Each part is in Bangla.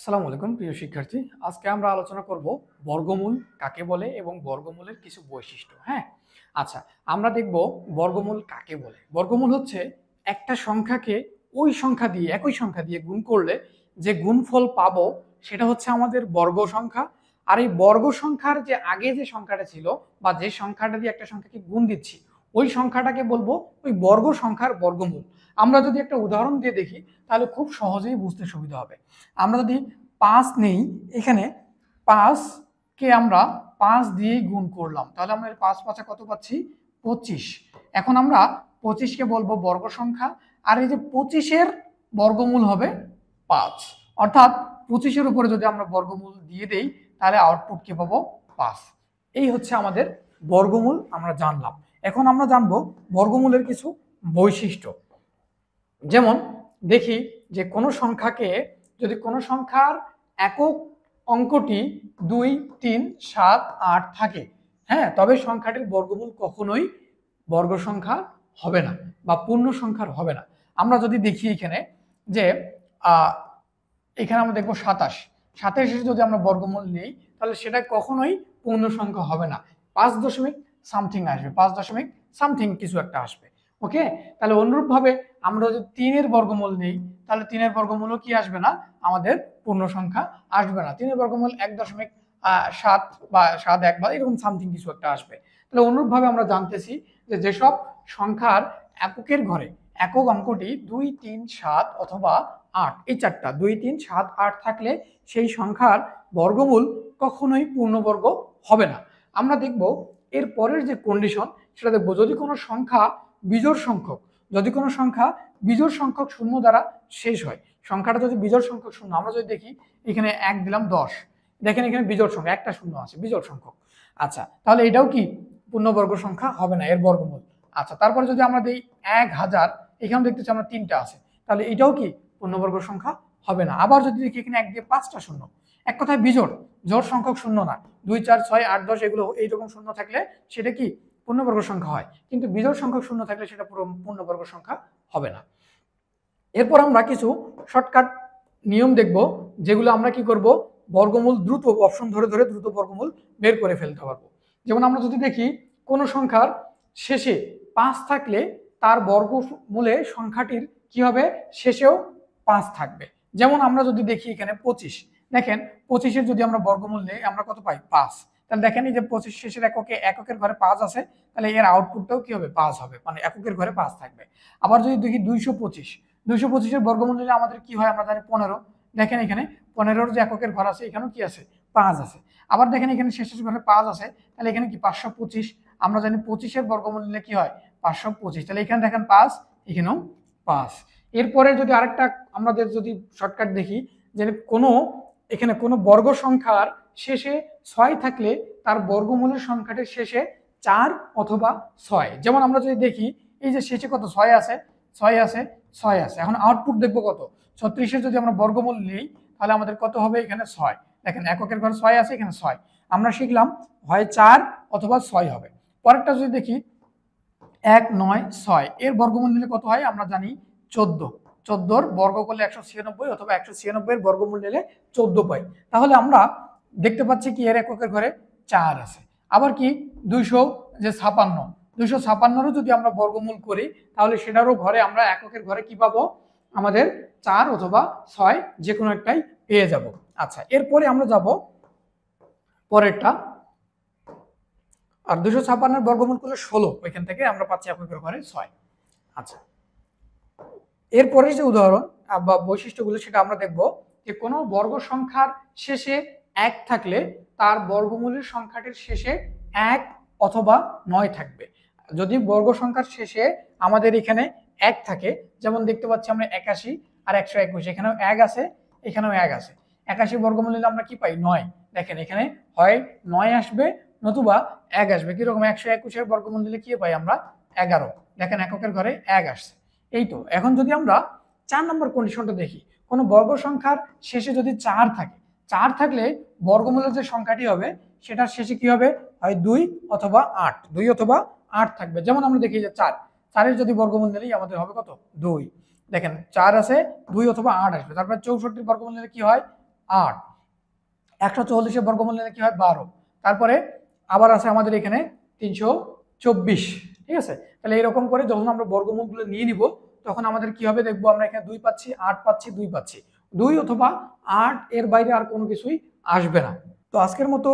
আসসালামু আলাইকুম প্রিয় শিক্ষার্থী। আজকে আমরা আলোচনা করব বর্গমূল কাকে বলে এবং বর্গমূলের কিছু বৈশিষ্ট্য। হ্যাঁ, আচ্ছা, আমরা দেখব বর্গমূল কাকে বলে। বর্গমূল হচ্ছে একটা সংখ্যাকে ওই সংখ্যা দিয়ে একই সংখ্যা দিয়ে গুণ করলে যে গুণফল পাবো সেটা হচ্ছে আমাদের বর্গ সংখ্যা। আর এই বর্গ সংখ্যার যে আগে যে সংখ্যাটা ছিল বা যে সংখ্যাটা দিয়ে একটা সংখ্যাকে গুণ দিচ্ছি ওই সংখ্যাটাকে বলবো ওই বর্গ সংখ্যার বর্গমূল। আমরা যদি একটা উদাহরণ দিয়ে দেখি তাহলে খুব সহজেই বুঝতে সুবিধা হবে। আমরা যদি 5 নেই, এখানে 5কে আমরা 5 দিয়েই গুণ করলাম, তাহলে আমরা 5 5 কত পাচ্ছি? 25। এখন আমরা 25কে বলবো বর্গ সংখ্যা, আর এই যে 25-এর বর্গমূল হবে 5, অর্থাৎ 25-এর উপরে যদি আমরা বর্গমূল দিয়ে দেই তাহলে আউটপুট কি পাবো? 5। এই হচ্ছে আমাদের বর্গমূল, আমরা জানলাম। এখন আমরা জানবো বর্গমূলের কিছু বৈশিষ্ট্য। যেমন দেখি যে কোনো সংখ্যাকে যদি কোনো সংখ্যার একক অঙ্কটি 2 3 7 8 থাকে, হ্যাঁ, তবে সংখ্যাটির বর্গমূল কখনোই বর্গ সংখ্যা হবে না বা পূর্ণ সংখ্যার হবে না। আমরা যদি দেখি এখানে যে এখানে আমরা দেখবো 27, 27-এর যদি আমরা বর্গমূল নিই তাহলে সেটা কখনোই পূর্ণ সংখ্যা হবে না, 5 দশমিক সামথিং আসবে, 5 দশমিক সামথিং কিছু একটা আসবে। ওকে, তাহলে অনুরূপভাবে আমরা যদি 3-এর বর্গমূল নিই তাহলে 3-এর বর্গমূলও কি আসবে না? আমাদের পূর্ণ সংখ্যা আসবে না। 3-এর বর্গমূল 1.7 বা 7 বা এরকম সামথিং কিছু একটা আসবে। তাহলে অনুরূপভাবে আমরা জানতেছি যে যেসব সংখ্যার এককের ঘরে একক অঙ্কটি 2 3 7 অথবা 8, এই চারটা 2 3 7 8 থাকলে সেই সংখ্যার বর্গমূল কখনোই পূর্ণবর্গ হবে না। আমরা দেখব এর পরের যে কন্ডিশন সেটা দেখব, যদি কোনো সংখ্যা বিজোড় সংখ্যক, যদি কোনো সংখ্যা বিজোড় সংখ্যক শূন্য দ্বারা শেষ হয়, সংখ্যাটা যদি বিজোড় সংখ্যক শূন্য, আমরা যদি দেখি এখানে 1 দিলাম 10, দেখেন এখানে বিজোড় সংখ্যা একটা শূন্য আছে, বিজোড় সংখ্যক। আচ্ছা, তাহলে এটাও কি পূর্ণবর্গ সংখ্যা হবে না, এর বর্গমূল। আচ্ছা, তারপরে যদি আমরা দিই 1000, এখানে দেখতেছি আমরা 3টা আছে, তাহলে এটাও কি পূর্ণবর্গ সংখ্যা হবে না। আবার যদি দেখি এখানে 1 দিয়ে 5টা শূন্য, এক কথায় বিজোড়, জোড় সংখ্যক শূন্য না, 2 4 6 8 10 এগুলো এইরকম শূন্য থাকলে সেটা কি পূর্ণবর্গ সংখ্যা হয়, কিন্তু বিজোড় সংখ্যক শূন্য থাকলে সেটা পূর্ণবর্গ সংখ্যা হবে না। এরপর আমরা কিছু শর্টকাট নিয়ম দেখব, যেগুলো আমরা কি করব, বর্গমূল দ্রুত অপশন ধরে ধরে দ্রুত বর্গমূল বের করে ফেলতে পারবো। যেমন আমরা যদি দেখি কোন সংখ্যার শেষে 5 থাকলে তার বর্গমূলে সংখ্যাটির কি হবে? শেষেও 5 থাকবে। যেমন আমরা যদি দেখি এখানে 25, দেখেন 25-এর যদি আমরা বর্গমূল নেই আমরা কত পাই? 5। তাহলে দেখেন এই যে 25 শেষের এককের ঘরে 5 আছে, তাহলে এর আউটপুটটাও কি হবে? 5 হবে, মানে এককের ঘরে 5 থাকবে। আবার যদি দেখি 225, 225-এর বর্গমূল নিলে আমাদের কি হয় আমরা জানি 15। দেখেন এখানে 15-র যে এককের ঘর আছে এখানেও কি আছে? 5 আছে। আবার দেখেন এখানে শেষের ঘরে 5 আছে, তাহলে এখানে কি 525, আমরা জানি 25-এর বর্গমূল নিলে কি হয়? 525, তাহলে এখানে দেখেন 5, এখানেও 5। এরপরে যদি আরেকটা আমাদের যদি শর্টকাট দেখি, যে এখানে কোনো বর্গ সংখ্যার শেষে 6 থাকলে তার বর্গমূলের সংখ্যাটির শেষে 4 অথবা 6। যেমন আমরা যদি দেখি এই যে শেষে কত? 6 আছে, 6 আছে, 6 আছে। এখন আউটপুট দেখবো কত? 36-এর যদি আমরা বর্গমূল নিই তাহলে আমাদের কত হবে? এখানে 6। দেখেন এককের ঘরে 6 আছে, এখানে 6। আমরা শিখলাম হয় 4 অথবা 6 হবে। পরেরটা যদি দেখি 1 9 6, এর বর্গমূল নিলে কত হয়? আমরা জানি 14। 14-র বর্গ করলে 196 অথবা 196-এর বর্গমূল নিলে 14 পাই। তাহলে আমরা দেখতে পাচ্ছি কি এর এককের ঘরে 4 আছে। আবার কি 256, 256-রও যদি আমরা বর্গমূল করি তাহলে সেটারও ঘরে আমরা এককের ঘরে কি পাবো? আমাদের 4 অথবা 6 যে কোনো একটাই পেয়ে যাব। আচ্ছা, এরপরে আমরা যাব পরেরটা, আর 256-এর বর্গমূল করলে 16, ওইখান থেকে আমরা পাচ্ছি এককের ঘরে 6। আচ্ছা, এরপরে যে উদাহরণ বা বৈশিষ্ট্যগুলো সেটা আমরা দেখব, যে কোনো বর্গ সংখ্যার শেষে 1 থাকলে তার বর্গমূলের সংখ্যাটির শেষে 1 অথবা 9 থাকবে। যদি বর্গ সংখ্যার শেষে আমাদের এখানে 1 থাকে, যেমন দেখতে পাচ্ছি আমরা 81 আর 121, এখানেও 1 আছে, এখানেও 1 আছে। 81 বর্গমূল নিলে আমরা কি পাই? 9। দেখেন এখানে হয় 9 আসবে নতুবা 1 আসবে। কিরকম? 121-এর বর্গমূল নিলে কি পাই আমরা? 11। দেখেন এককের ঘরে 1 আসছে। এই তো। এখন যদি আমরা 4 নম্বর কন্ডিশনটা দেখি, কোনো বর্গ সংখ্যার শেষে যদি 4 থাকে, 4 থাকলে বর্গমূলের যে সংখ্যাটি হবে সেটার শেষে কি হবে? হয় 2 অথবা 8, 2 অথবা 8 থাকবে। যেমন আমরা দেখি যে 4-এর যদি বর্গমূল নিলেই আমাদের হবে কত? 2। দেখেন 4 আছে, 2 অথবা 8 আসবে। তারপরে 64-র বর্গমূল নিলে কি হয়? 8, 144-এর বর্গমূল নিলে কি হয় 12, তারপরে আবার আছে আমাদের এখানে 324, ঠিক আছে। তাহলে এরকম করে যখন আমরা বর্গমূলগুলো নিয়ে নিব তখন আমাদের কি হবে দেখবো, আমরা এখানে 2 পাচ্ছি, 8 পাচ্ছি, 2 পাচ্ছি, 2 অথবা 8 এর বাইরে আর কোনো কিছুই আসবে না। তো আজকের মতো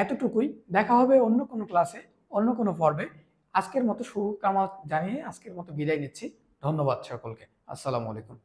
এতটুকুই, দেখা হবে অন্য কোনো ক্লাসে, অন্য কোনো পর্বে। আজকের মতো শুভকামনা জানিয়ে আজকের মতো বিদায় নিচ্ছি। ধন্যবাদ সকলকে। আসসালামু আলাইকুম।